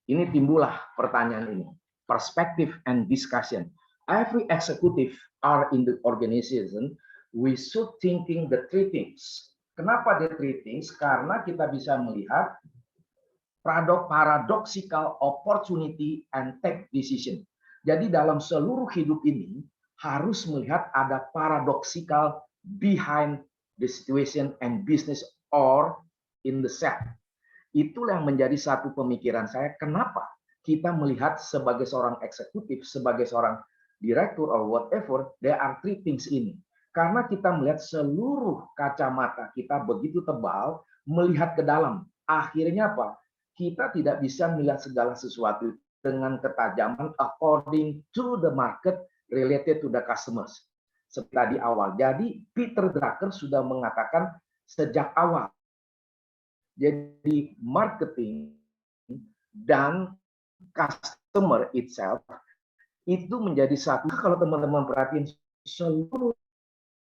Ini timbullah pertanyaan ini. Perspective and discussion. Every executive are in the organization, we should thinking the three things. Kenapa the three things? Karena kita bisa melihat paradoxical opportunity and take decision. Jadi dalam seluruh hidup ini harus melihat ada paradoxical behind the situation and business or in the set. Itulah yang menjadi satu pemikiran saya, kenapa kita melihat sebagai seorang eksekutif, sebagai seorang direktur or whatever, there are three things ini. Karena kita melihat seluruh kacamata kita begitu tebal, melihat ke dalam. Akhirnya apa? Kita tidak bisa melihat segala sesuatu dengan ketajaman according to the market related to the customers. Seperti di awal. Jadi Peter Drucker sudah mengatakan sejak awal. Jadi marketing dan customer itself itu menjadi satu. Kalau teman-teman perhatiin seluruh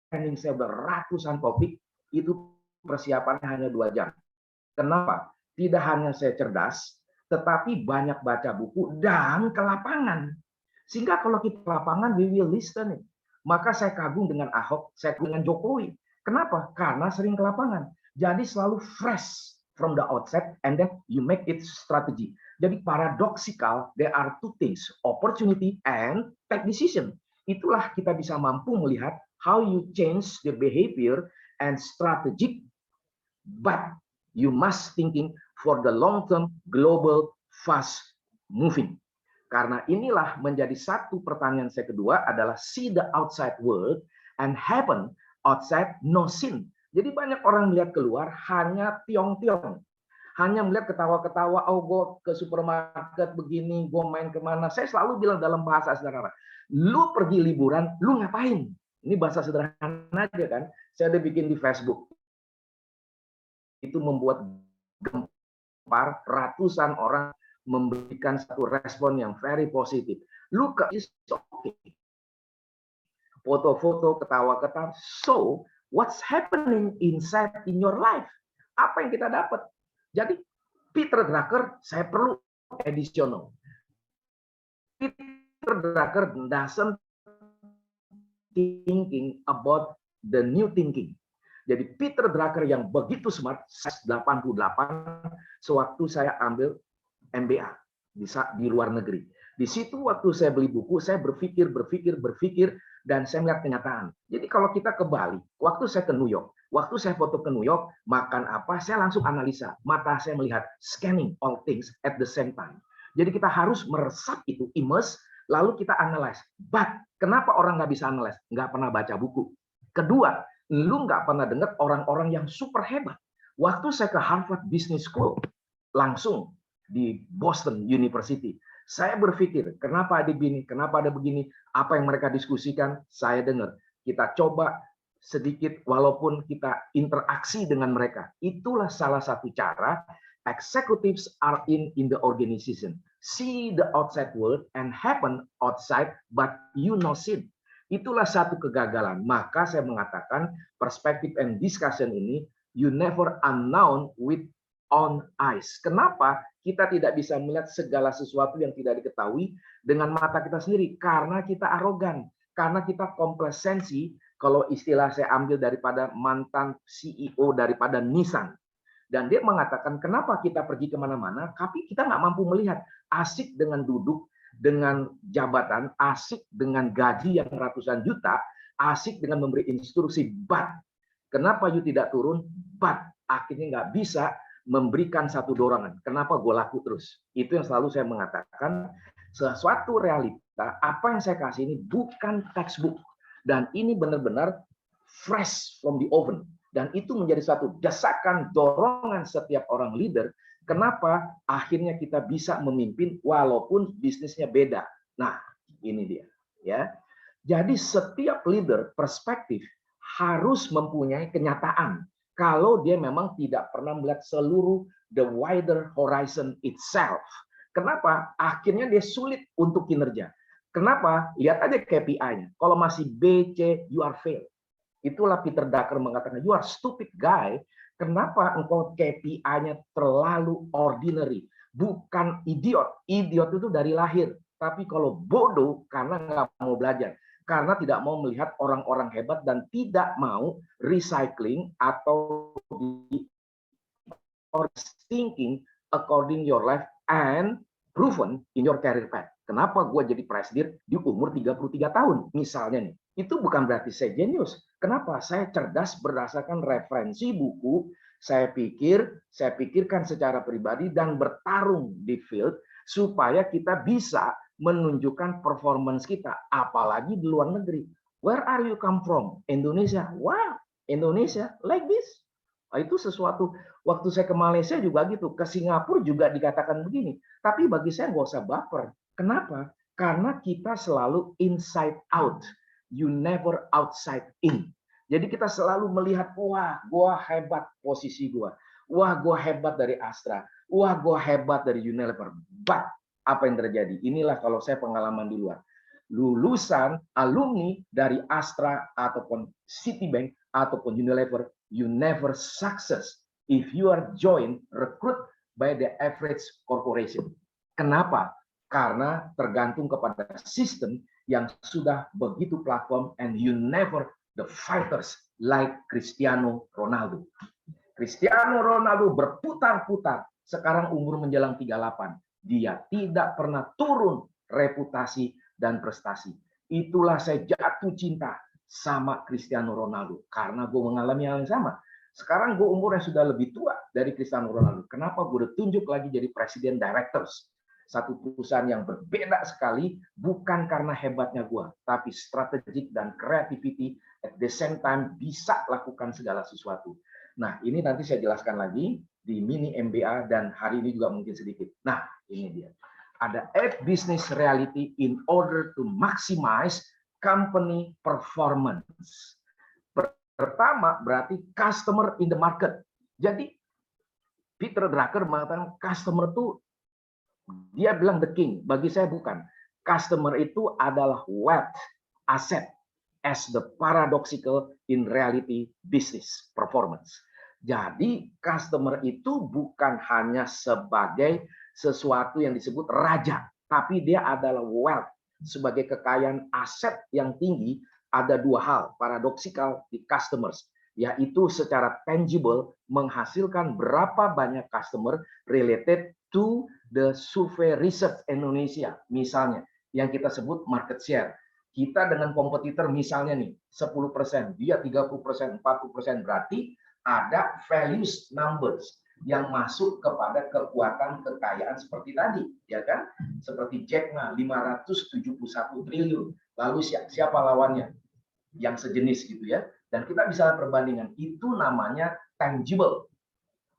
training saya beratusan topik itu persiapannya hanya 2 jam. Kenapa? Tidak hanya saya cerdas, tetapi banyak baca buku dan ke lapangan. Sehingga kalau kita ke lapangan, we will listen. Maka saya kagum dengan Ahok, saya kagum dengan Jokowi. Kenapa? Karena sering ke lapangan. Jadi selalu fresh from the outset, and then you make it strategy. Jadi paradoxical, there are two things, opportunity and take decision. Itulah kita bisa mampu melihat how you change the behavior and strategic, but you must thinking for the long term, global, fast moving. Karena inilah menjadi satu pertanyaan saya kedua adalah see the outside world and happen outside no sin. Jadi banyak orang melihat keluar hanya tiong-tiong. Hanya melihat ketawa-ketawa, oh gue ke supermarket begini, gue main kemana. Saya selalu bilang dalam bahasa sederhana, lu pergi liburan, lu ngapain? Ini bahasa sederhana aja kan. Saya udah bikin di Facebook. Itu membuat gempar, ratusan orang memberikan satu respon yang very positif. Lu ke foto-foto, ketawa-ketawa. So, what's happening inside in your life? Apa yang kita dapat? Jadi, Peter Drucker, saya perlu additional. Peter Drucker doesn't thinking about the new thinking. Jadi Peter Drucker yang begitu smart, 88, sewaktu saya ambil MBA di luar negeri. Di situ waktu saya beli buku, saya berpikir, dan saya melihat kenyataan. Jadi kalau kita ke Bali, waktu saya ke New York, waktu saya foto ke New York, makan apa, saya langsung analisa. Mata saya melihat, scanning all things at the same time. Jadi kita harus meresap itu, immerse, lalu kita analyze. But, kenapa orang nggak bisa analyze? Nggak pernah baca buku. Kedua, lu nggak pernah dengar orang-orang yang super hebat. Waktu saya ke Harvard Business School, langsung di Boston University, saya berpikir, kenapa ada begini, kenapa ada begini, apa yang mereka diskusikan, saya dengar. Kita coba sedikit, walaupun kita interaksi dengan mereka. Itulah salah satu cara executives are in the organization. See the outside world and happen outside, but you know it. Itulah satu kegagalan. Maka saya mengatakan perspective and discussion ini, you never unknown with on ice. Kenapa kita tidak bisa melihat segala sesuatu yang tidak diketahui dengan mata kita sendiri? Karena kita arogan, karena kita komplasensi. Kalau istilah saya ambil daripada mantan CEO daripada Nissan. Dan dia mengatakan, kenapa kita pergi kemana-mana, tapi kita nggak mampu melihat. Asik dengan duduk, dengan jabatan, asik dengan gaji yang ratusan juta, asik dengan memberi instruksi, but kenapa you tidak turun, but akhirnya nggak bisa memberikan satu dorongan. Kenapa gue laku terus? Itu yang selalu saya mengatakan, sesuatu realita, apa yang saya kasih ini bukan textbook. Dan ini benar-benar fresh from the oven. Dan itu menjadi satu desakan, dorongan setiap orang leader. Kenapa akhirnya kita bisa memimpin walaupun bisnisnya beda. Nah, ini dia. Ya. Jadi setiap leader perspektif harus mempunyai kenyataan. Kalau dia memang tidak pernah melihat seluruh the wider horizon itself. Kenapa? Akhirnya dia sulit untuk kinerja. Kenapa? Lihat aja KPI-nya. Kalau masih B, C, you are fail. Itulah Peter Drucker mengatakan, you are stupid guy. Kenapa engkau KPI-nya terlalu ordinary? bukan idiot. Idiot itu dari lahir. Tapi kalau bodoh karena nggak mau belajar. Karena tidak mau melihat orang-orang hebat dan tidak mau recycling atau or thinking according your life and proven in your career path. Kenapa gue jadi presiden di umur 33 tahun misalnya nih? Itu bukan berarti saya jenius. Kenapa? Saya cerdas berdasarkan referensi buku, saya pikirkan secara pribadi dan bertarung di field supaya kita bisa menunjukkan performance kita, apalagi di luar negeri. Where are you come from? Indonesia. Wow, Indonesia like this. Nah, itu sesuatu. Waktu saya ke Malaysia juga gitu, ke Singapura juga dikatakan begini. Tapi bagi saya nggak usah baper. Kenapa? Karena kita selalu inside out. You never outside in. Jadi kita selalu melihat, wah, gua hebat posisi gua. Wah, gua hebat dari Astra. Wah, gua hebat dari Unilever. But apa yang terjadi? Inilah kalau saya pengalaman di luar. Lulusan alumni dari Astra ataupun Citibank ataupun Unilever, you never success if you are joined recruit by the average corporation. Kenapa? Karena tergantung kepada sistem yang sudah begitu platform and you never the fighters like Cristiano Ronaldo. Cristiano Ronaldo berputar-putar, sekarang umur menjelang 38. Dia tidak pernah turun reputasi dan prestasi. Itulah saya jatuh cinta sama Cristiano Ronaldo karena gue mengalami hal yang sama. Sekarang gue umurnya sudah lebih tua dari Cristiano Ronaldo. Kenapa gue ditunjuk lagi jadi presiden directors satu perusahaan yang berbeda sekali, bukan karena hebatnya gue, tapi strategik dan creativity at the same time bisa lakukan segala sesuatu. Nah, ini nanti saya jelaskan lagi di mini MBA dan hari ini juga mungkin sedikit. Nah, ini dia. Ada 8 business reality in order to maximize company performance. Pertama berarti customer in the market. Jadi Peter Drucker mengatakan customer itu, dia bilang the king. Bagi saya bukan. Customer itu adalah wealth, aset, as the paradoxical in reality business performance. Jadi customer itu bukan hanya sebagai sesuatu yang disebut raja, tapi dia adalah wealth, sebagai kekayaan aset yang tinggi. Ada dua hal paradoksikal di customers, yaitu secara tangible menghasilkan berapa banyak customer related to the survey research Indonesia, misalnya yang kita sebut market share. Kita dengan kompetitor misalnya nih 10%, dia 30%, 40%, berarti ada values numbers yang masuk kepada kekuatan kekayaan seperti tadi, ya kan? Seperti Jack Ma 571 triliun. Lalu siapa lawannya? Yang sejenis gitu ya. Dan kita bisa perbandingan, itu namanya tangible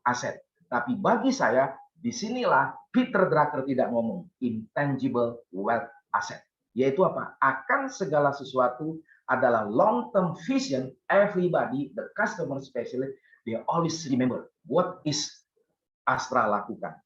asset. Tapi bagi saya, disinilah Peter Drucker tidak ngomong intangible wealth asset. Yaitu apa? Akan segala sesuatu adalah long term vision. Everybody, the customer especially, they always remember what is Astra lakukan,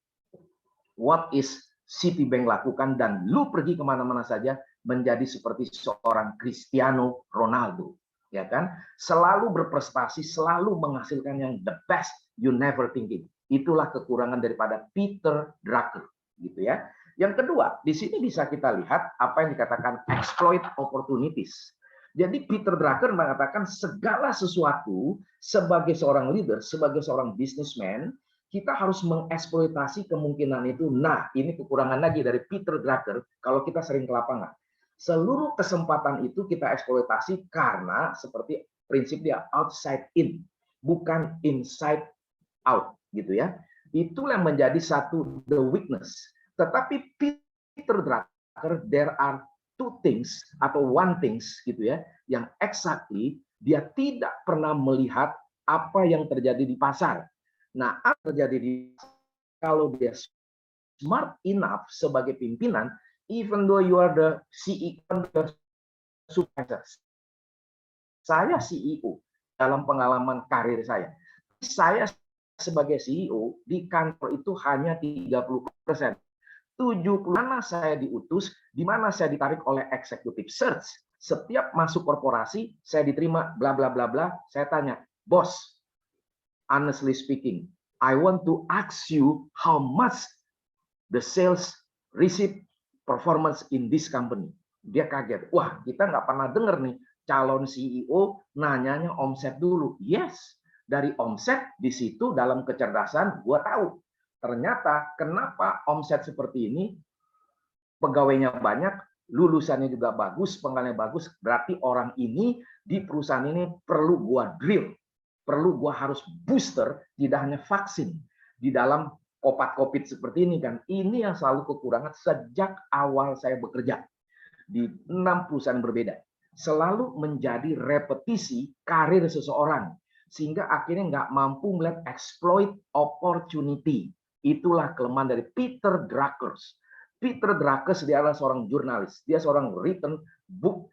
what is Citibank lakukan, dan lu pergi kemana-mana saja menjadi seperti seorang Cristiano Ronaldo, ya kan? Selalu berprestasi, selalu menghasilkan yang the best, you never thinking. Itulah kekurangan daripada Peter Drucker, gitu ya. Yang kedua, di sini bisa kita lihat apa yang dikatakan exploit opportunities. Jadi Peter Drucker mengatakan segala sesuatu sebagai seorang leader, sebagai seorang businessman, kita harus mengeksploitasi kemungkinan itu. Nah, ini kekurangan lagi dari Peter Drucker kalau kita sering ke lapangan. Seluruh kesempatan itu kita eksploitasi karena seperti prinsip dia outside in, bukan inside out, gitu ya. Itulah yang menjadi satu the weakness. Tetapi Peter Drucker, there are two things atau one things gitu ya, yang exactly dia tidak pernah melihat apa yang terjadi di pasar. Nah, apa terjadi di kalau dia smart enough sebagai pimpinan, even though you are the CEO, supervisor. Saya CEO dalam pengalaman karir saya. Saya sebagai CEO di kantor itu hanya 30%. 70% mana saya diutus, di mana saya ditarik oleh executive search. Setiap masuk korporasi, saya diterima bla bla bla bla. Saya tanya, bos, honestly speaking, I want to ask you how much the sales receipt performance in this company. Dia kaget. Wah, kita nggak pernah dengar nih calon CEO nanyanya omset dulu. Yes, dari omset di situ dalam kecerdasan gua tahu. Ternyata kenapa omset seperti ini, pegawainya banyak, lulusannya juga bagus, pengalamannya bagus, berarti orang ini di perusahaan ini perlu gua drill, perlu gua harus booster, tidak hanya vaksin di dalam obat COVID seperti ini kan. Ini yang selalu kekurangan sejak awal saya bekerja di 6 perusahaan berbeda. Selalu menjadi repetisi karir seseorang sehingga akhirnya nggak mampu melihat exploit opportunity. Itulah kelemahan dari Peter Drucker. Peter Drucker dia adalah seorang jurnalis. Dia seorang written book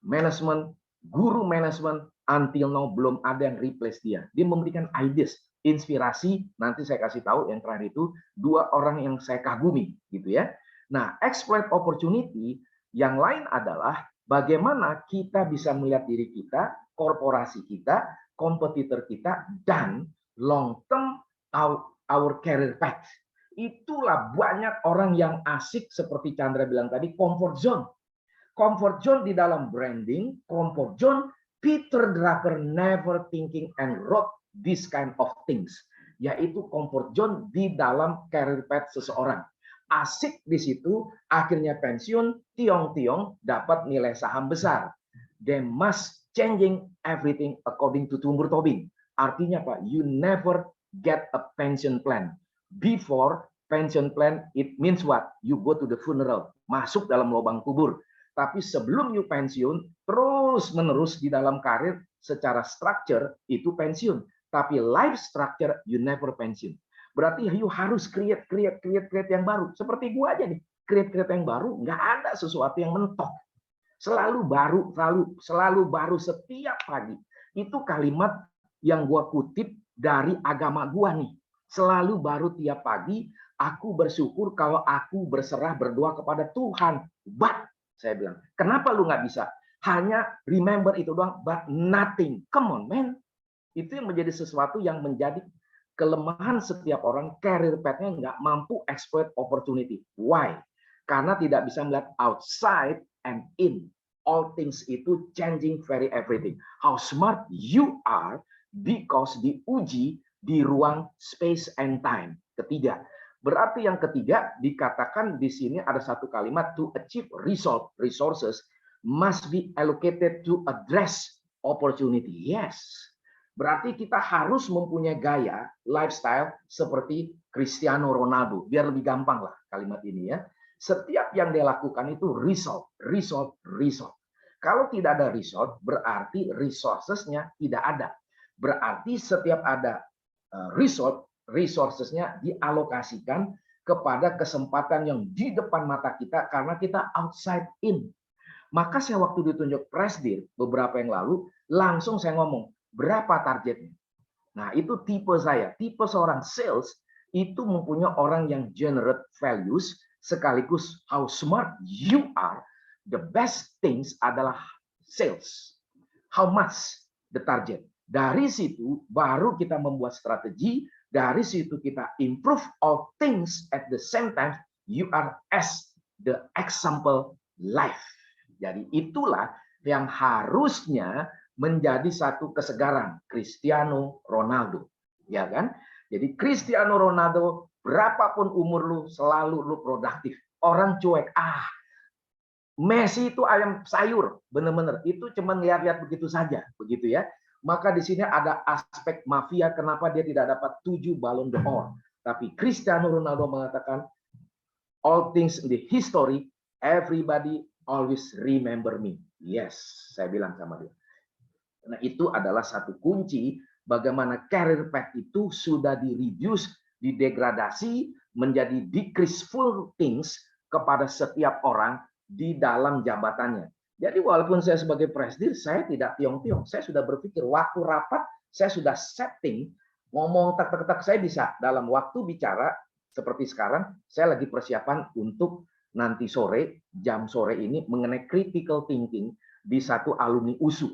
management, guru management, until now belum ada yang replace dia. Dia memberikan ideas, inspirasi. Nanti saya kasih tahu yang terakhir itu 2 orang yang saya kagumi, gitu ya. Nah, exploit opportunity yang lain adalah bagaimana kita bisa melihat diri kita, korporasi kita, kompetitor kita, dan long term our career path. Itulah banyak orang yang asik seperti Chandra bilang tadi, comfort zone. Comfort zone di dalam branding, comfort zone, Peter Drucker never thinking and wrote this kind of things. Yaitu comfort zone di dalam career path seseorang. Asik di situ, akhirnya pensiun, tiong-tiong dapat nilai saham besar. They must changing everything according to Tumbur Tobing. Artinya apa? You never get a pension plan. Before pension plan, it means what? You go to the funeral, masuk dalam lubang kubur. Tapi sebelum you pensiun, terus menerus di dalam karir secara structure itu pensiun. Tapi life structure, you never pensiun. Berarti you harus create yang baru. Seperti gua aja nih, create yang baru, nggak ada sesuatu yang mentok. Selalu baru setiap pagi. Itu kalimat yang gua kutip dari agama gua nih. Selalu baru tiap pagi, aku bersyukur kalau aku berserah berdoa kepada Tuhan. But, saya bilang, kenapa lu nggak bisa? Hanya remember itu doang, but nothing. Come on, man. Itu yang menjadi sesuatu yang menjadi kelemahan setiap orang, career path-nya nggak mampu exploit opportunity. Why? Karena tidak bisa melihat outside and in. All things itu changing very everything. How smart you are because diuji di ruang space and time. Ketiga, berarti yang ketiga dikatakan di sini ada satu kalimat, to achieve resources must be allocated to address opportunity. Yes. Berarti kita harus mempunyai gaya lifestyle seperti Cristiano Ronaldo. Biar lebih gampang lah kalimat ini ya. Setiap yang dia lakukan itu result. Kalau tidak ada result, berarti resources-nya tidak ada. Berarti setiap ada result, resources-nya dialokasikan kepada kesempatan yang di depan mata kita karena kita outside in. Maka saya waktu ditunjuk Presdir beberapa yang lalu, langsung saya ngomong, berapa targetnya? Nah, itu tipe saya. Tipe seorang sales itu mempunyai orang yang generate values, sekaligus how smart you are. The best things adalah sales. How much the target? Dari situ baru kita membuat strategi, dari situ kita improve all things at the same time. You are as the example life. Jadi itulah yang harusnya menjadi satu kesegaran Cristiano Ronaldo, ya kan? Jadi Cristiano Ronaldo berapapun umur lu selalu lu produktif. Orang cuek, Messi itu ayam sayur, bener-bener itu cuma lihat-lihat begitu saja, begitu ya. Maka di sini ada aspek mafia kenapa dia tidak dapat 7 Ballon d'Or. Tapi Cristiano Ronaldo mengatakan all things in the history, everybody always remember me. Yes, saya bilang sama dia. Nah, itu adalah satu kunci bagaimana career path itu sudah di-reduce, didegradasi menjadi decreaseful things kepada setiap orang di dalam jabatannya. Jadi walaupun saya sebagai presdir, saya tidak tiong-tiong. Saya sudah berpikir waktu rapat, saya sudah setting, ngomong tak-tak-tak saya bisa. Dalam waktu bicara seperti sekarang, saya lagi persiapan untuk nanti sore, jam sore ini mengenai critical thinking di satu alumni USU.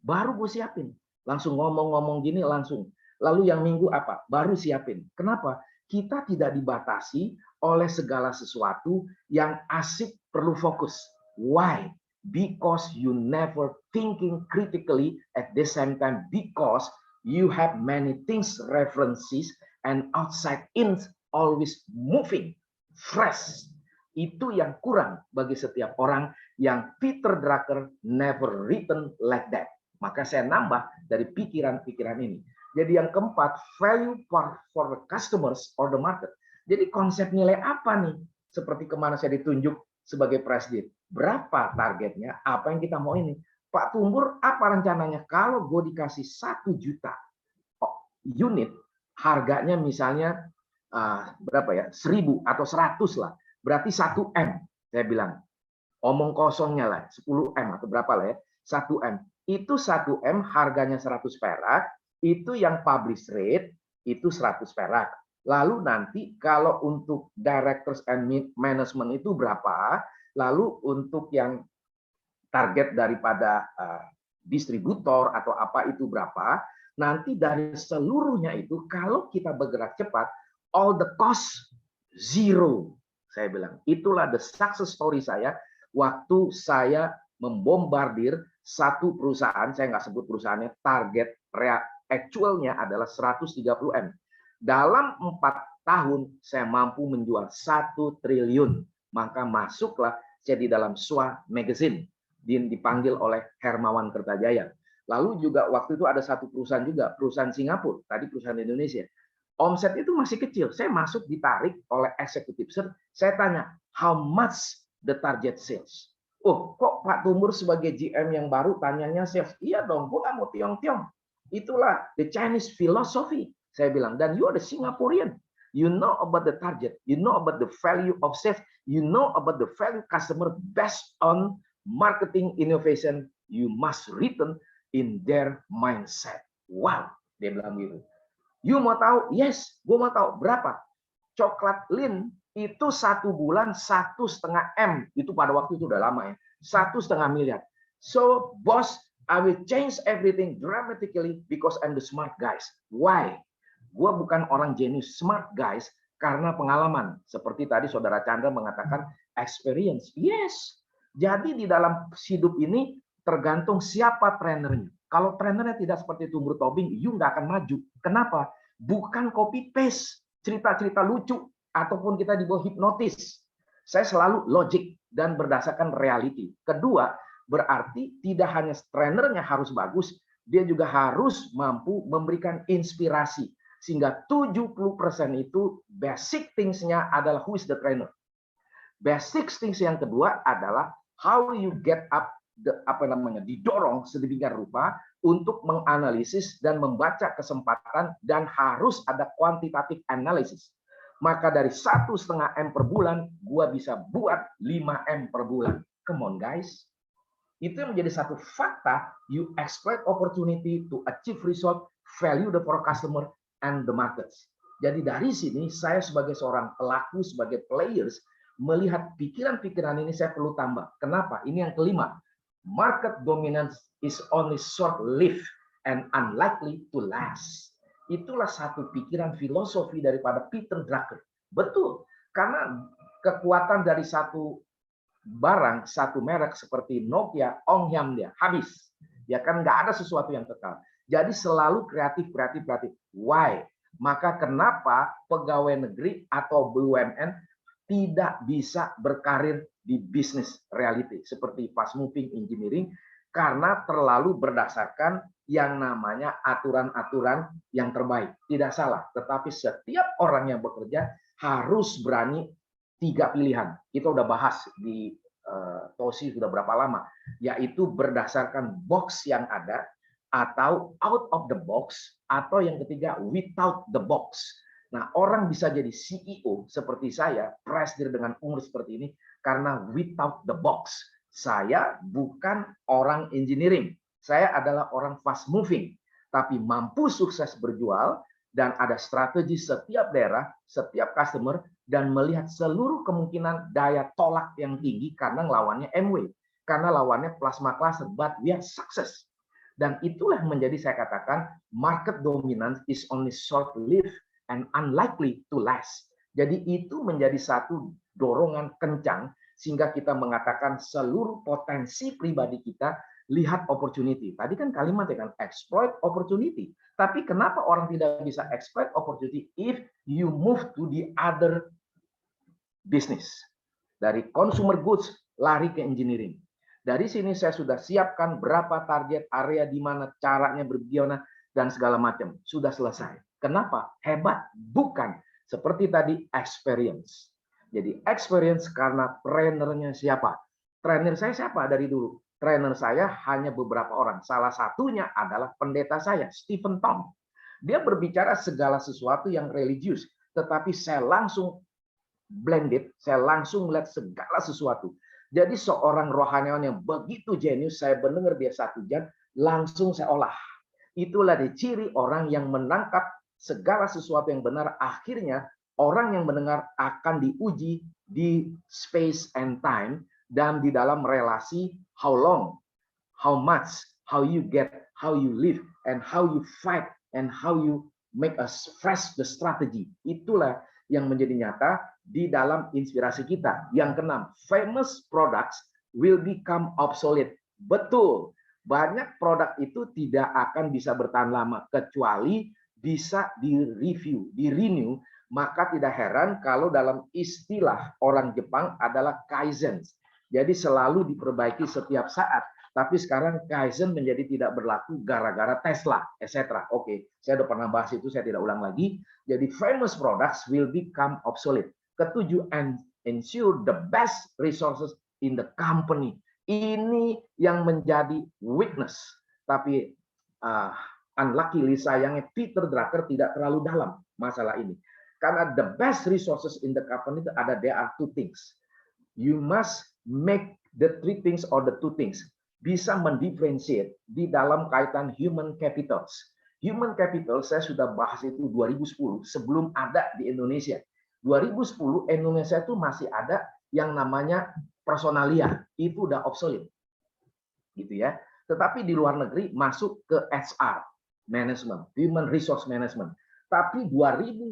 Baru gue siapin. Langsung ngomong-ngomong gini langsung. Lalu yang minggu apa? Baru siapin. Kenapa? kita tidak dibatasi oleh segala sesuatu yang asik perlu fokus. Why? Because you never thinking critically at the same time, because you have many things, references, and outside in always moving, fresh. Itu yang kurang bagi setiap orang yang Peter Drucker never written like that. Maka saya nambah dari pikiran-pikiran ini. Jadi yang keempat, value for the customers or the market. Jadi konsep nilai apa nih? Seperti kemana saya ditunjuk sebagai presiden. Berapa targetnya? Apa yang kita mau ini? Pak Tumbur, apa rencananya? Kalau gue dikasih 1 juta unit, harganya misalnya berapa ya? 1000 atau 100 lah. Berarti 1 M. Saya bilang, omong kosongnya lah, 10 M atau berapa lah ya? 1 M. Itu 1 M harganya 100 perak, itu yang publish rate itu 100 perak. Lalu nanti kalau untuk directors and management itu berapa? Lalu untuk yang target daripada distributor atau apa itu berapa? Nanti dari seluruhnya itu kalau kita bergerak cepat, all the cost zero. Saya bilang, itulah the success story saya waktu saya membombardir satu perusahaan, saya nggak sebut perusahaannya, target actualnya adalah 130 M. Dalam 4 tahun saya mampu menjual 1 triliun. Maka masuklah saya di dalam SWA Magazine, dipanggil oleh Hermawan Kertajaya. Lalu juga waktu itu ada satu perusahaan juga, perusahaan Singapura, tadi perusahaan Indonesia. Omset itu masih kecil. Saya masuk ditarik oleh eksekutif. Saya tanya, how much the target sales? Oh, kok Pak Tumbur sebagai GM yang baru tanyanya sales? Iya dong, gue nggak mau tiong-tiong. Itulah the Chinese philosophy. Saya bilang, dan you are the Singaporean. You know about the target. You know about the value of sales. You know about the value customer based on marketing innovation. You must written in their mindset. Wow, dia bilang gitu. You mau tahu? Yes, gue mau tahu. Berapa? Coklat Lin itu 1 bulan 1,5 M. Itu pada waktu itu udah lama ya. 1,5 miliar. So, boss, I will change everything dramatically because I'm the smart guys. Why? Gue bukan orang jenius, smart guys, karena pengalaman. Seperti tadi Saudara Chandra mengatakan experience. Yes. Jadi di dalam hidup ini tergantung siapa trenernya. Kalau trenernya tidak seperti Tumbur Tobing, you nggak akan maju. Kenapa? Bukan copy paste cerita-cerita lucu ataupun kita dibawa hipnotis. Saya selalu logik dan berdasarkan reality. Kedua, berarti tidak hanya trenernya harus bagus, dia juga harus mampu memberikan inspirasi. Sehingga 70% itu basic things-nya adalah who is the trainer. Basic things yang kedua adalah how you get up, didorong sedemikian rupa untuk menganalisis dan membaca kesempatan, dan harus ada quantitative analysis. Maka dari 1,5 M per bulan, gua bisa buat 5 M per bulan. Come on guys. Itu menjadi satu fakta, you exploit opportunity to achieve result, value the for customer and the markets. Jadi dari sini saya sebagai seorang pelaku, sebagai players, melihat pikiran-pikiran ini saya perlu tambah. Kenapa? Ini yang kelima. Market dominance is only short-lived and unlikely to last. Itulah satu pikiran filosofi daripada Peter Drucker. Betul, karena kekuatan dari satu barang, satu merek seperti Nokia, onghyam dia, habis. Ya kan, nggak ada sesuatu yang kekal. Jadi selalu kreatif. Why? Maka kenapa pegawai negeri atau BUMN tidak bisa berkarir di bisnis reality seperti fast moving engineering, karena terlalu berdasarkan yang namanya aturan-aturan yang terbaik. Tidak salah, tetapi setiap orang yang bekerja harus berani 3 pilihan. Kita udah bahas di Tosi sudah berapa lama, yaitu berdasarkan box yang ada, atau out of the box, atau yang ketiga without the box. Nah, orang bisa jadi CEO seperti saya, presiden dengan umur seperti ini, karena without the box. Saya bukan orang engineering, saya adalah orang fast moving, tapi mampu sukses berjual, dan ada strategi setiap daerah, setiap customer, dan melihat seluruh kemungkinan daya tolak yang tinggi karena lawannya MW, karena lawannya plasma cluster, but we are success. Dan itulah menjadi saya katakan market dominance is only short lived and unlikely to last. Jadi itu menjadi satu dorongan kencang sehingga kita mengatakan seluruh potensi pribadi kita lihat opportunity. Tadi kan kalimatnya kan exploit opportunity. Tapi kenapa orang tidak bisa exploit opportunity if you move to the other business? Dari consumer goods lari ke engineering. Dari sini saya sudah siapkan berapa target area di mana caranya berbagaimana dan segala macam. Sudah selesai. Kenapa? Hebat? Bukan. Seperti tadi experience. Jadi experience karena trainernya siapa? Trainer saya siapa dari dulu? Trainer saya hanya beberapa orang. Salah satunya adalah pendeta saya, Stephen Tom. Dia berbicara segala sesuatu yang religius, tetapi saya langsung blended, saya langsung melihat segala sesuatu. Jadi seorang rohaniawan yang begitu jenius, saya mendengar dia 1 jam, langsung saya olah. Itulah ciri orang yang menangkap segala sesuatu yang benar. Akhirnya orang yang mendengar akan diuji di space and time dan di dalam relasi how long, how much, how you get, how you live, and how you fight, and how you make us fresh the strategy. Itulah yang menjadi nyata di dalam inspirasi kita. Yang keenam, famous products will become obsolete. Betul, banyak produk itu tidak akan bisa bertahan lama kecuali bisa di-review, di-renew. Maka tidak heran kalau dalam istilah orang Jepang adalah kaizen. Jadi selalu diperbaiki setiap saat. Tapi sekarang kaizen menjadi tidak berlaku gara-gara Tesla, etc. Oke, saya udah pernah bahas itu, saya tidak ulang lagi. Jadi famous products will become obsolete. Ketujuh, and ensure the best resources in the company. Ini yang menjadi weakness. Tapi unluckily sayangnya Peter Drucker tidak terlalu dalam masalah ini. Karena the best resources in the company itu ada, there are 2 things. You must make the 3 things or the 2 things. Bisa mendifferentiate di dalam kaitan human capitals. Human capital saya sudah bahas itu 2010 sebelum ada di Indonesia. 2010 Indonesia itu masih ada yang namanya personalia, itu udah obsolete. Gitu ya. Tetapi di luar negeri masuk ke HR, management, human resource management. Tapi 2015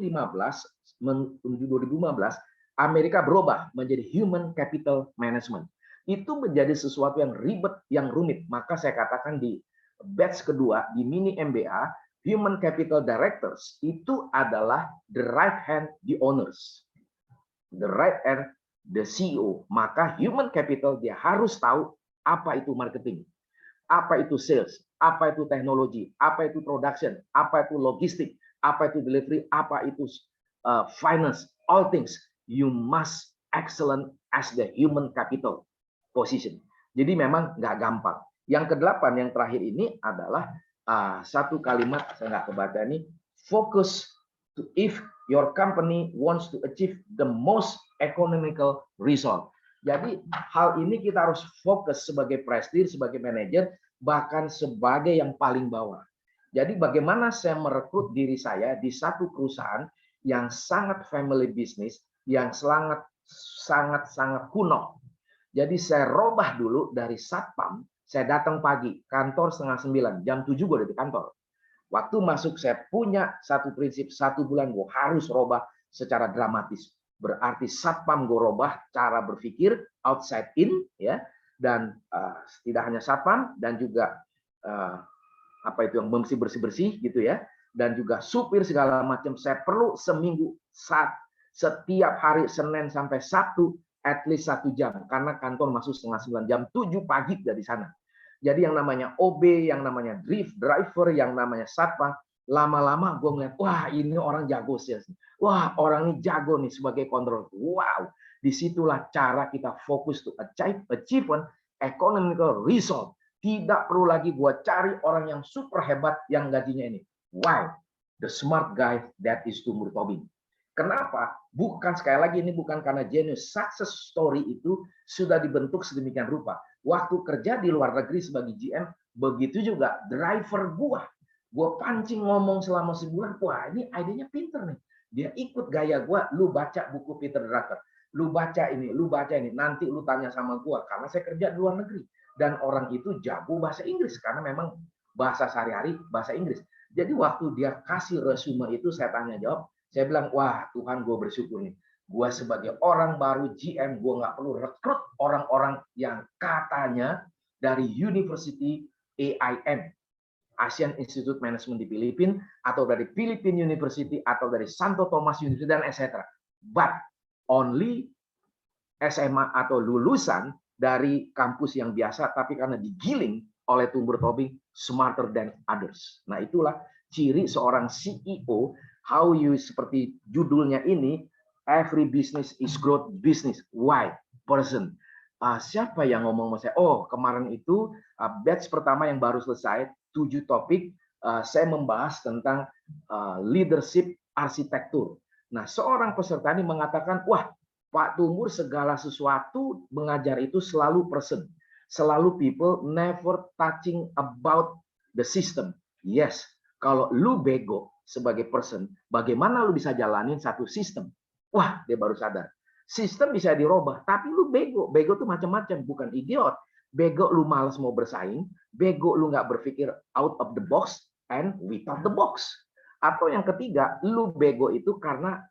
Amerika berubah menjadi human capital management. Itu menjadi sesuatu yang ribet, yang rumit. Maka saya katakan di batch kedua, di mini MBA, Human Capital Directors, itu adalah the right hand, the owners. The right hand, the CEO. Maka Human Capital, dia harus tahu apa itu marketing, apa itu sales, apa itu teknologi, apa itu production, apa itu logistik, apa itu delivery, apa itu finance, all things. You must excellent as the human capital position. Jadi memang nggak gampang. Yang ke-8 yang terakhir ini adalah satu kalimat saya nggak kebaca ini, focus to if your company wants to achieve the most economical result. Jadi hal ini kita harus fokus sebagai prestir, sebagai manajer, bahkan sebagai yang paling bawah. Jadi bagaimana saya merekrut diri saya di satu perusahaan yang sangat family business, yang sangat kuno. Jadi saya robah dulu dari satpam, saya datang pagi, kantor 8:30, jam 7 gue udah di kantor. Waktu masuk saya punya satu prinsip, 1 bulan gue harus robah secara dramatis. Berarti satpam gue robah cara berpikir outside in, ya, dan tidak hanya satpam dan juga apa itu yang bersih gitu ya, dan juga supir segala macam. Saya perlu seminggu setiap hari Senin sampai Sabtu at least 1 jam karena kantor masuk 8:30, jam 7 pagi dari sana. Jadi yang namanya OB, yang namanya driver, yang namanya satpam, lama-lama gue ngeliat, wah ini orang jago sih, wah orang ini jago nih sebagai kontrol. Wow, disitulah cara kita fokus to achieve economical result. Tidak perlu lagi gue cari orang yang super hebat yang gajinya ini. Wow, the smart guy that is Tumur Tobing. Kenapa? Bukan, sekali lagi ini bukan karena genius. Success story itu sudah dibentuk sedemikian rupa. Waktu kerja di luar negeri sebagai GM, begitu juga driver gua pancing ngomong selama sebulan. Wah, ini idenya pinter nih. Dia ikut gaya gua. Lu baca buku Peter Drucker, lu baca ini, lu baca ini. Nanti lu tanya sama gua karena saya kerja di luar negeri dan orang itu jago bahasa Inggris karena memang bahasa sehari-hari bahasa Inggris. Jadi waktu dia kasih resume itu saya tanya jawab, Saya bilang, wah Tuhan, gue bersyukur nih. Gue sebagai orang baru GM, gue nggak perlu rekrut orang-orang yang katanya dari University AIM, Asian Institute Management di Filipina, atau dari Philippine University, atau dari Santo Thomas University, dan etc. But only SMA atau lulusan dari kampus yang biasa, tapi karena digiling oleh tumbur tobing, smarter than others. Nah, itulah ciri seorang CEO, how you, seperti judulnya ini, every business is growth business. Why? Person. Siapa yang ngomong sama saya? Oh, kemarin itu batch pertama yang baru selesai, 7 topik, saya membahas tentang leadership arsitektur. Nah, seorang peserta ini mengatakan, wah, Pak Tumbur, segala sesuatu mengajar itu selalu person, selalu people, never touching about the system. Yes, kalau lu bego sebagai person, bagaimana lu bisa jalanin satu sistem? Wah, dia baru sadar. Sistem bisa dirubah, tapi lu bego. Bego tuh macam-macam, bukan idiot. Bego lu malas mau bersaing, bego lu nggak berpikir out of the box and without the box. Atau yang ketiga, lu bego itu karena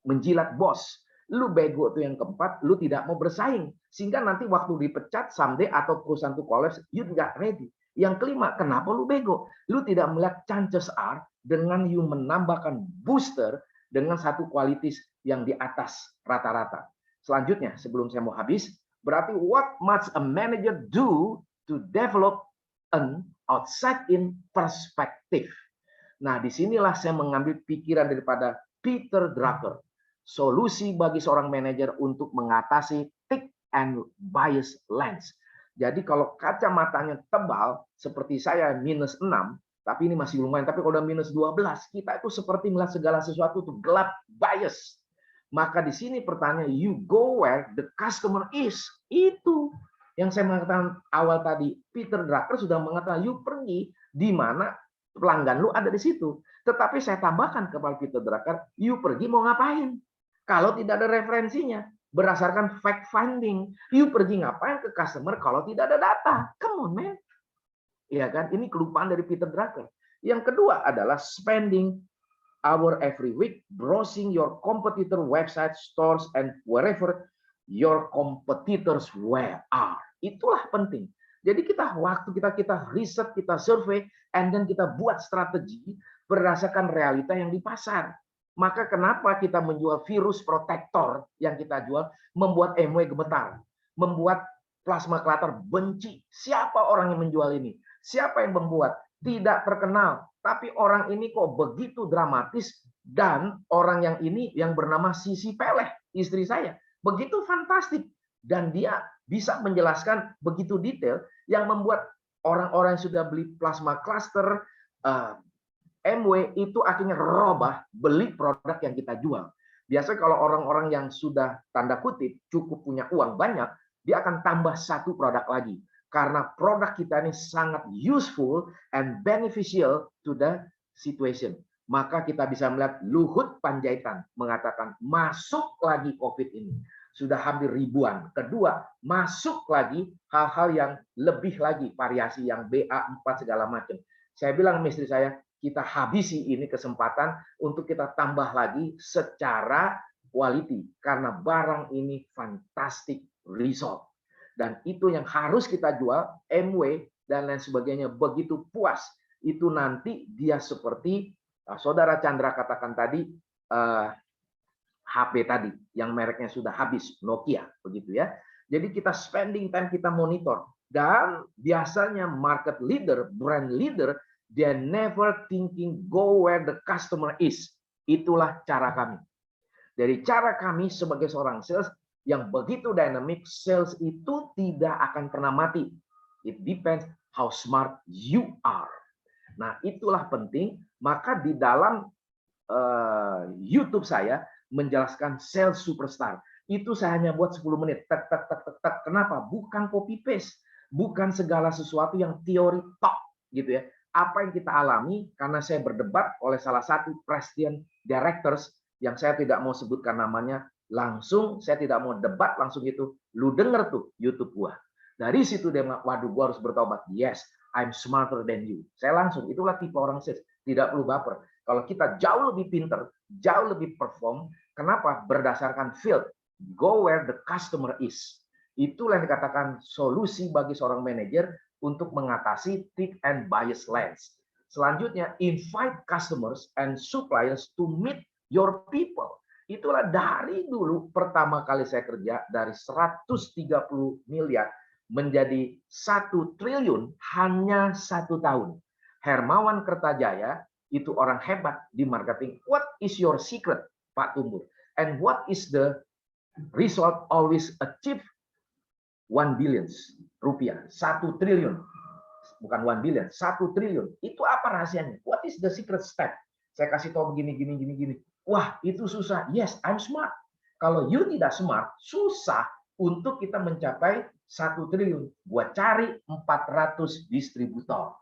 menjilat bos. Lu bego tuh yang keempat, lu tidak mau bersaing. Sehingga nanti waktu dipecat someday atau perusahaan tuh collapse, you nggak ready. Yang kelima, kenapa lu bego? Lu tidak melihat chances are dengan you menambahkan booster dengan satu kualitas yang di atas rata-rata. Selanjutnya, sebelum saya mau habis, berarti what must a manager do to develop an outside-in perspective? Nah, disinilah saya mengambil pikiran daripada Peter Drucker. Solusi bagi seorang manajer untuk mengatasi thick and bias lens. Jadi kalau kacamatanya tebal, seperti saya -6, tapi ini masih lumayan. Tapi kalau udah -12, kita itu seperti melihat segala sesuatu itu gelap, bias. Maka di sini pertanyaan, you go where the customer is. Itu yang saya mengatakan awal tadi. Peter Drucker sudah mengatakan, you pergi di mana pelanggan lu ada di situ. Tetapi saya tambahkan kepada Peter Drucker, you pergi mau ngapain? Kalau tidak ada referensinya, berdasarkan fact finding, you pergi ngapain ke customer kalau tidak ada data? Come on, man. Ya kan? Ini kelupaan dari Peter Drucker. Yang kedua adalah spending hour every week browsing your competitor website, stores, and wherever your competitors are. Itulah penting. Jadi waktu kita riset, kita survei, and then kita buat strategi berdasarkan realita yang di pasar. Maka kenapa kita menjual virus protektor yang kita jual, membuat MW gemetar, membuat plasma klater benci. Siapa orang yang menjual ini? Siapa yang membuat? Tidak terkenal. Tapi orang ini kok begitu dramatis, dan orang yang ini yang bernama Sisi Peleh, istri saya, begitu fantastik. Dan dia bisa menjelaskan begitu detail yang membuat orang-orang yang sudah beli plasma cluster, MW itu akhirnya robah beli produk yang kita jual. Biasanya kalau orang-orang yang sudah tanda kutip cukup punya uang banyak, dia akan tambah satu produk lagi. Karena produk kita ini sangat useful and beneficial to the situation. Maka kita bisa melihat Luhut Panjaitan mengatakan masuk lagi COVID ini. Sudah hampir ribuan. Kedua, masuk lagi hal-hal yang lebih lagi, variasi yang BA4 segala macam. Saya bilang sama istri saya, kita habisi ini kesempatan untuk kita tambah lagi secara quality. Karena barang ini fantastic result. Dan itu yang harus kita jual, MW dan lain sebagainya. Begitu puas. Itu nanti dia seperti, Saudara Chandra katakan tadi, HP tadi, yang mereknya sudah habis, Nokia. Begitu ya. Jadi kita spending time, kita monitor. Dan biasanya market leader, brand leader, they never thinking go where the customer is. Itulah cara kami. Dari cara kami sebagai seorang sales yang begitu dynamic, sales itu tidak akan pernah mati. It depends how smart you are. Nah, itulah penting. Maka di dalam YouTube saya menjelaskan sales superstar. Itu saya hanya buat 10 menit. Tek, tek, tek, tek, tek. Kenapa? Bukan copy paste. Bukan segala sesuatu yang teori talk gitu ya. Apa yang kita alami karena saya berdebat oleh salah satu president directors yang saya tidak mau sebutkan namanya, langsung saya tidak mau debat langsung itu. Lu denger tuh YouTube gua. Dari situ dia bilang, waduh gua harus bertobat. Yes, I'm smarter than you. Saya langsung, itulah tipe orang sales, tidak perlu baper. Kalau kita jauh lebih pinter, jauh lebih perform, kenapa? Berdasarkan field. Go where the customer is. Itulah yang dikatakan solusi bagi seorang manajer untuk mengatasi thick and bias lens. Selanjutnya, invite customers and suppliers to meet your people. Itulah dari dulu pertama kali saya kerja dari 130 miliar menjadi 1 triliun hanya 1 tahun. Hermawan Kertajaya itu orang hebat di marketing. What is your secret, Pak Tumbur? And what is the result always achieve 1 billion rupiah, 1 triliun. Bukan 1 billion, 1 triliun. Itu apa rahasianya? What is the secret step? Saya kasih tahu begini. Wah, itu susah. Yes, I'm smart. Kalau you tidak smart, susah untuk kita mencapai 1 triliun. Gua cari 400 distributor.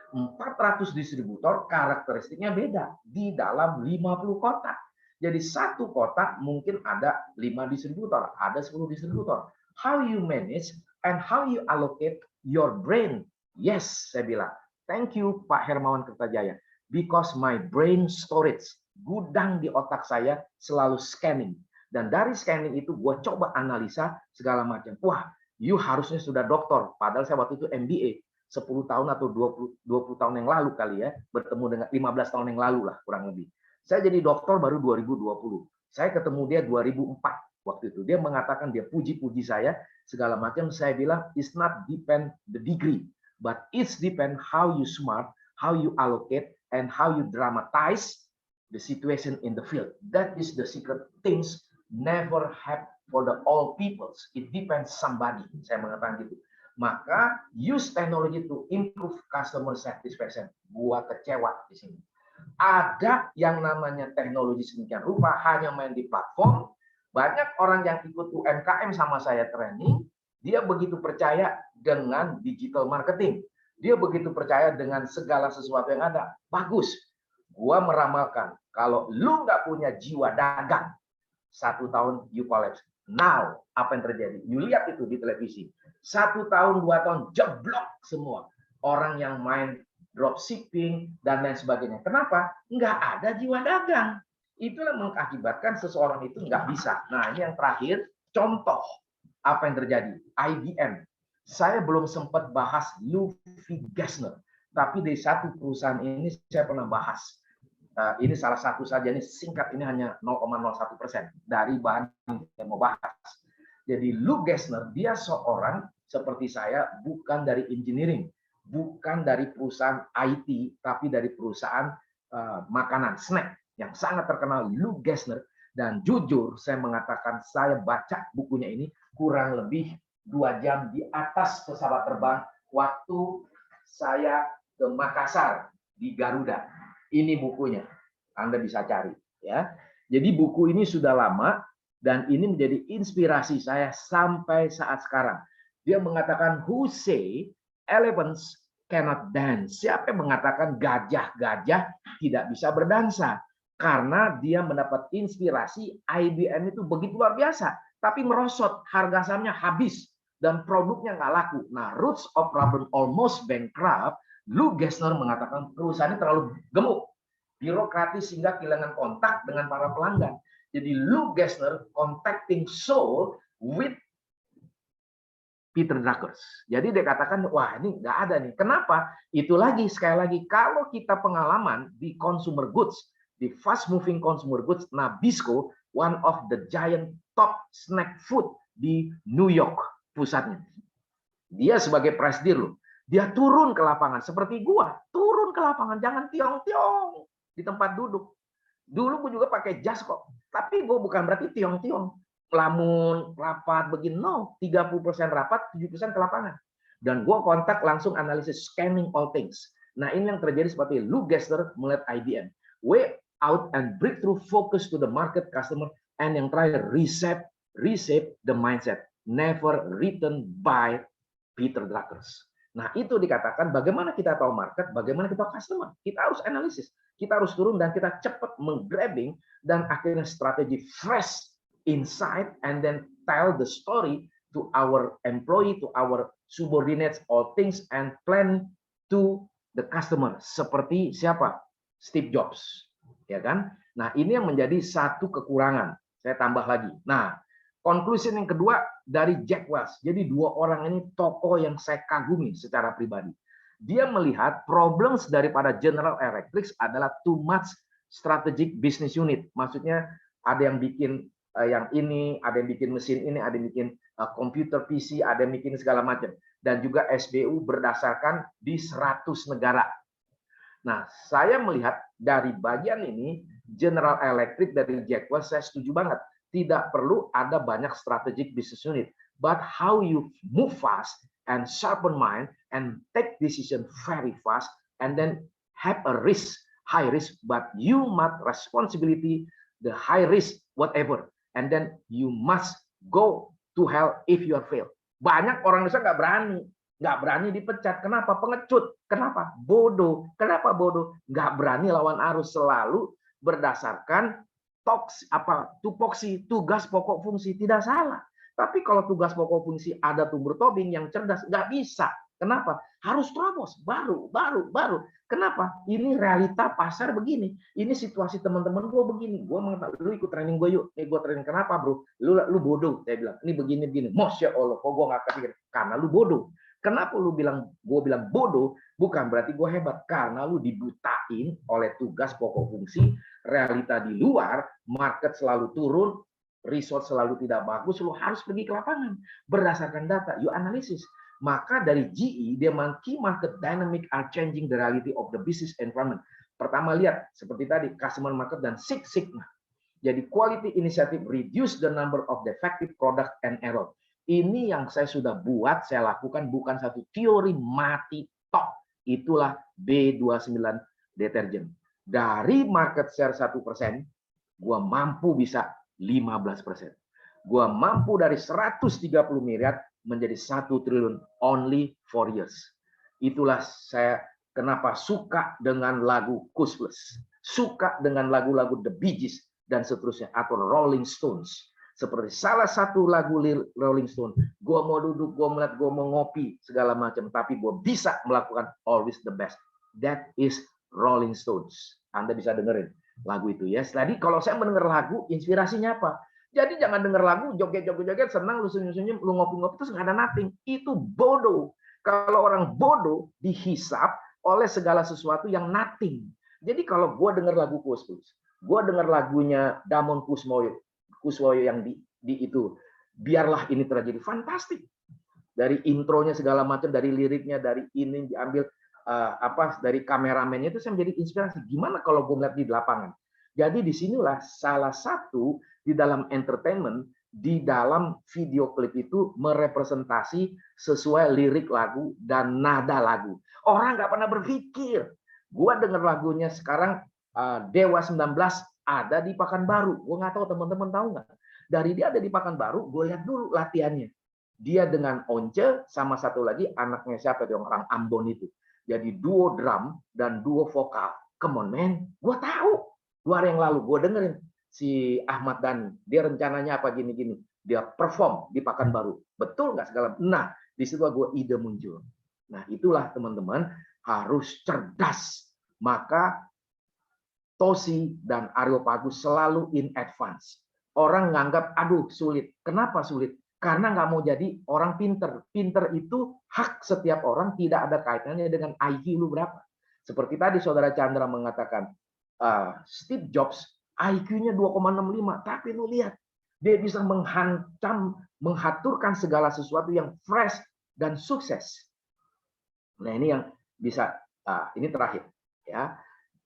400 distributor karakteristiknya beda di dalam 50 kota. Jadi satu kota mungkin ada 5 distributor, ada 10 distributor. How you manage and how you allocate your brain? Yes, saya bilang. Thank you Pak Hermawan Kertajaya. Because my brain storage, gudang di otak saya selalu scanning. Dan dari scanning itu gue coba analisa segala macam. Wah, you harusnya sudah doktor. Padahal saya waktu itu MBA. 10 tahun atau 20 tahun yang lalu kali ya, bertemu dengan 15 tahun yang lalu lah kurang lebih. Saya jadi dokter baru 2020. Saya ketemu dia 2004 waktu itu. Dia mengatakan, dia puji-puji saya segala macam. Saya bilang, it's not depend the degree, but it's depend how you smart, how you allocate, and how you dramatize the situation in the field. That is the secret things never have for the all peoples. It depends somebody. Saya mengatakan gitu. Maka use technology to improve customer satisfaction. Gua kecewa di sini. Ada yang namanya teknologi sedemikian rupa hanya main di platform. Banyak orang yang ikut UMKM sama saya training, dia begitu percaya dengan digital marketing. Dia begitu percaya dengan segala sesuatu yang ada. Bagus. Gua meramalkan kalau lu nggak punya jiwa dagang, 1 tahun you collapse. Now, apa yang terjadi? You lihat itu di televisi. 1 tahun, 2 tahun, jeblok semua. Orang yang main dropshipping, dan lain sebagainya. Kenapa? Nggak ada jiwa dagang. Itulah mengakibatkan seseorang itu nggak bisa. Nah, ini yang terakhir, contoh apa yang terjadi. IBM. Saya belum sempat bahas Luffy Gessner. Tapi di satu perusahaan ini saya pernah bahas. Ini salah satu saja, ini singkat, ini hanya 0,01% dari bahan yang saya mau bahas. Jadi Lou Gessner, dia seorang seperti saya, bukan dari engineering, bukan dari perusahaan IT, tapi dari perusahaan makanan, snack, yang sangat terkenal, Lou Gessner. Dan jujur, saya mengatakan, saya baca bukunya ini kurang lebih 2 jam di atas pesawat terbang waktu saya ke Makassar di Garuda. Ini bukunya, Anda bisa cari ya. Jadi buku ini sudah lama dan ini menjadi inspirasi saya sampai saat sekarang. Dia mengatakan, who say elephants cannot dance? Siapa yang mengatakan gajah-gajah tidak bisa berdansa? Karena dia mendapat inspirasi, IBM itu begitu luar biasa, tapi merosot, harga sahamnya habis dan produknya nggak laku. Nah, roots of problem almost bankrupt. Lou Gessner mengatakan perusahaannya terlalu gemuk, birokratis sehingga kehilangan kontak dengan para pelanggan. Jadi Lou Gessner contacting soul with Peter Drucker. Jadi dia katakan, wah ini nggak ada nih. Kenapa? Itu lagi, sekali lagi, kalau kita pengalaman di consumer goods, di fast moving consumer goods, Nabisco, one of the giant top snack food di New York pusatnya. Dia sebagai presidir loh. Dia turun ke lapangan seperti gua, turun ke lapangan, jangan tiong-tiong di tempat duduk. Dulu gua juga pakai jas kok, tapi gua bukan berarti tiong-tiong, lamun rapat begini, no, 30% rapat, 70% ke lapangan. Dan gua kontak langsung analisis, scanning all things. Nah, ini yang terjadi seperti Lou Gessner melihat IBM. Way out and breakthrough, focus to the market customer, and yang terakhir, reshape the mindset, never written by Peter Drucker. Nah, itu dikatakan bagaimana kita tahu market, bagaimana kita tahu customer. Kita harus analisis, kita harus turun dan kita cepat menggrabbing dan akhirnya strategi fresh insight and then tell the story to our employee, to our subordinates, all things and plan to the customer. Seperti siapa? Steve Jobs. ya kan? Nah, ini yang menjadi satu kekurangan. Saya tambah lagi. Nah, conclusion yang kedua dari Jack Welch. Jadi dua orang ini tokoh yang saya kagumi secara pribadi. Dia melihat problems daripada General Electric adalah too much strategic business unit. Maksudnya ada yang bikin yang ini, ada yang bikin mesin ini, ada yang bikin komputer PC, ada yang bikin segala macam. Dan juga SBU berdasarkan di 100 negara. Nah, saya melihat dari bagian ini, General Electric dari Jack Welch, saya setuju banget. Tidak perlu ada banyak strategic business unit. But how you move fast and sharpen mind and take decision very fast and then have a risk, high risk, but you must responsibility the high risk whatever. And then you must go to hell if you are fail. Banyak orang Indonesia nggak berani dipecat. Kenapa? Pengecut. Kenapa? Bodoh. Kenapa bodoh? Nggak berani lawan arus, selalu berdasarkan tupoksi, tugas pokok fungsi. Tidak salah. Tapi kalau tugas pokok fungsi ada tumbuh tobing yang cerdas, nggak bisa. Kenapa? Harus terobos. Baru. Kenapa? Ini realita pasar begini. Ini situasi teman-teman gue begini. Gue mengatakan, lu ikut training gue yuk. Gue training kenapa bro? Lu bodoh. Saya bilang, ini begini. Masya Allah, kok gue nggak kepikir? Karena lu bodoh. Kenapa gue bilang bodoh? Bukan berarti gue hebat. Karena lu dibutain oleh tugas pokok fungsi, realita di luar, market selalu turun, result selalu tidak bagus, lu harus pergi ke lapangan. Berdasarkan data, you analisis. Maka dari GE, dia key market dynamic are changing the reality of the business environment. Pertama lihat, seperti tadi, customer market dan Six Sigma. Jadi quality initiative reduce the number of defective product and error. Ini yang saya sudah buat, saya lakukan bukan satu teori mati tok. Itulah B29 deterjen. Dari market share 1%, gua mampu bisa 15%. Gua mampu dari 130 miliar menjadi 1 triliun only 4 years. Itulah saya kenapa suka dengan lagu Kusplus, suka dengan lagu-lagu The Bee Gees dan seterusnya, atau Rolling Stones. Seperti salah satu lagu Rolling Stone, gue mau duduk, gue melihat, gue mau ngopi, segala macam, tapi gue bisa melakukan always the best. That is Rolling Stones. Anda bisa dengerin lagu itu ya. Jadi kalau saya mendengar lagu, inspirasinya apa? Jadi jangan denger lagu, joget-joget, senang, lu senyum-senyum, lu ngopi-ngopi, terus nggak ada nothing. Itu bodoh. Kalau orang bodoh dihisap oleh segala sesuatu yang nothing. Jadi kalau gue denger lagu Kusplus, gue denger lagunya Damon Kuswoyo yang di itu, biarlah ini terjadi, fantastik. Dari intronya segala macam, dari liriknya, dari ini diambil dari kameramennya, itu saya menjadi inspirasi. Gimana kalau gue melihat di lapangan? Jadi disinilah salah satu di dalam entertainment, di dalam video klip itu merepresentasi sesuai lirik lagu dan nada lagu. Orang nggak pernah berpikir. Gue denger lagunya sekarang Dewa 19 ada di Pekanbaru. Gue nggak tahu teman-teman tahu nggak. Dari dia ada di Pekanbaru, gue lihat dulu latihannya. Dia dengan Once sama satu lagi anaknya siapa tuh, orang Ambon itu. Jadi duo drum dan duo vokal. Come on man, gue tahu. 2 hari yang lalu gue dengerin si Ahmad Dhani. Dia rencananya apa gini-gini. Dia perform di Pekanbaru. Betul nggak segala? Nah, di situ gue ide muncul. Nah, itulah teman-teman harus cerdas. Maka Tosi dan Areopagus selalu in advance. Orang nganggap, aduh sulit. Kenapa sulit? Karena nggak mau jadi orang pinter. Pinter itu hak setiap orang, tidak ada kaitannya dengan IQ lu berapa. Seperti tadi Saudara Chandra mengatakan, Steve Jobs IQ-nya 2,65. Tapi lu lihat, dia bisa menghaturkan segala sesuatu yang fresh dan sukses. Nah ini yang bisa, ini terakhir. Ya.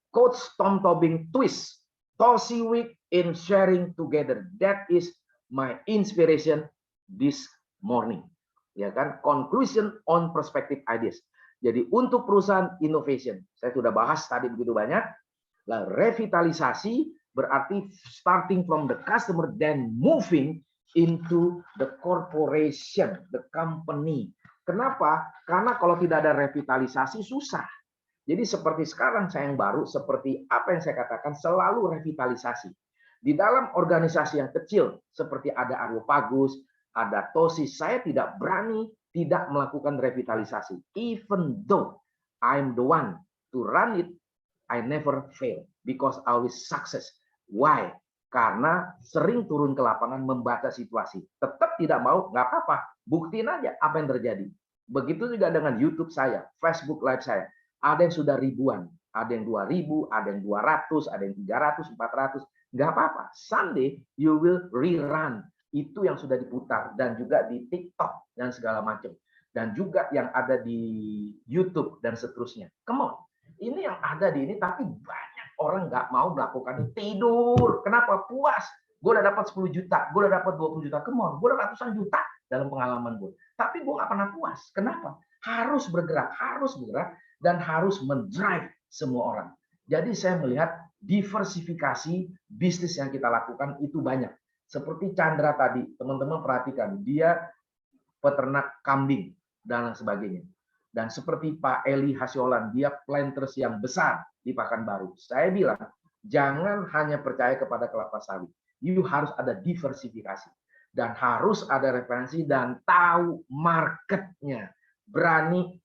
Coach Tom Tobing twist, Tosi Week in sharing together. That is my inspiration this morning. Ya kan? Conclusion on perspective ideas. Jadi untuk perusahaan innovation, saya sudah bahas tadi begitu banyak. Lah revitalisasi berarti starting from the customer then moving into the corporation, the company. Kenapa? Karena kalau tidak ada revitalisasi susah. Jadi seperti sekarang saya yang baru, seperti apa yang saya katakan, selalu revitalisasi. Di dalam organisasi yang kecil, seperti ada Areopagus, ada Tosi, saya tidak berani tidak melakukan revitalisasi. Even though I'm the one to run it, I never fail because I always success. Why? Karena sering turun ke lapangan membaca situasi. Tetap tidak mau, nggak apa-apa. Buktiin aja apa yang terjadi. Begitu juga dengan YouTube saya, Facebook Live saya. Ada yang sudah ribuan, ada yang 2.000, ada yang 200, ada yang 300, 400. Nggak apa-apa. Sunday you will rerun. Itu yang sudah diputar. Dan juga di TikTok dan segala macam. Dan juga yang ada di YouTube dan seterusnya. Come on. Ini yang ada di ini, tapi banyak orang nggak mau melakukan tidur. Kenapa? Puas. Gue udah dapat 10 juta, gue udah dapat 20 juta. Come on, gue udah ratusan juta dalam pengalaman gue. Tapi gue nggak pernah puas. Kenapa? Harus bergerak, dan harus mendrive semua orang. Jadi saya melihat diversifikasi bisnis yang kita lakukan itu banyak. Seperti Chandra tadi, teman-teman perhatikan, dia peternak kambing dan sebagainya. Dan seperti Pak Eli Hasiolan, dia planters yang besar di Pekanbaru. Saya bilang, jangan hanya percaya kepada kelapa sawit. You harus ada diversifikasi. Dan harus ada referensi dan tahu marketnya. Berani,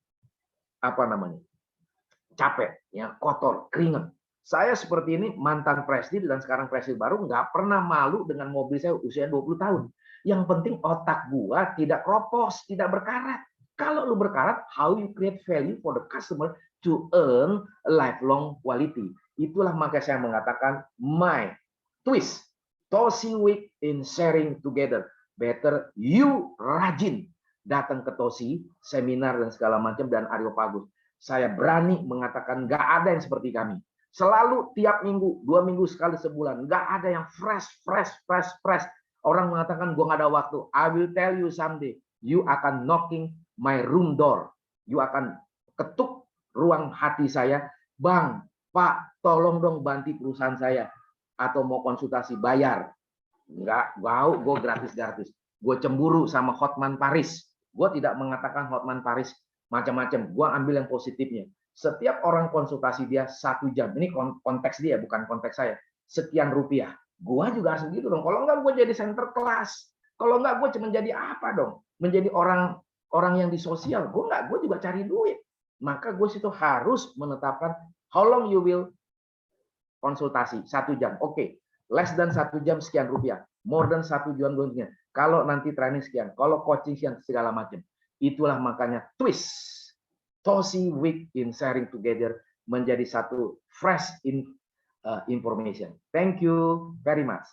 capek, ya, kotor, keringat. Saya seperti ini, mantan presiden dan sekarang presiden baru, nggak pernah malu dengan mobil saya usia 20 tahun. Yang penting otak gua tidak kropos, tidak berkarat. Kalau lu berkarat, how you create value for the customer to earn a lifelong quality. Itulah maka saya mengatakan my twist. Tosi Week in sharing together. Better you rajin datang ke Tosi, seminar dan segala macam, dan Areopagus. Saya berani mengatakan nggak ada yang seperti kami. Selalu tiap minggu, 2 minggu sekali sebulan. Nggak ada yang fresh. Orang mengatakan gue nggak ada waktu. I will tell you someday. You akan knocking my room door. You akan ketuk ruang hati saya. Bang, Pak, tolong dong bantu perusahaan saya. Atau mau konsultasi, bayar. Nggak, gue gratis. Gue cemburu sama Hotman Paris. Gue tidak mengatakan Hotman Paris macam-macam. Gue ambil yang positifnya. Setiap orang konsultasi dia 1 jam. Ini konteks dia, bukan konteks saya. Sekian rupiah. Gue juga harus begitu dong. Kalau enggak gue jadi center kelas. Kalau enggak gue cuma jadi apa dong? Menjadi orang yang di sosial. Gue juga cari duit. Maka gue situ harus menetapkan how long you will konsultasi. 1 jam. Oke. Less than 1 jam sekian rupiah. More than 1 jam duitnya. Kalau nanti training sekian. Kalau coaching sekian, segala macam. Itulah makanya twist. Tosi Week in sharing together menjadi satu fresh information. Thank you very much.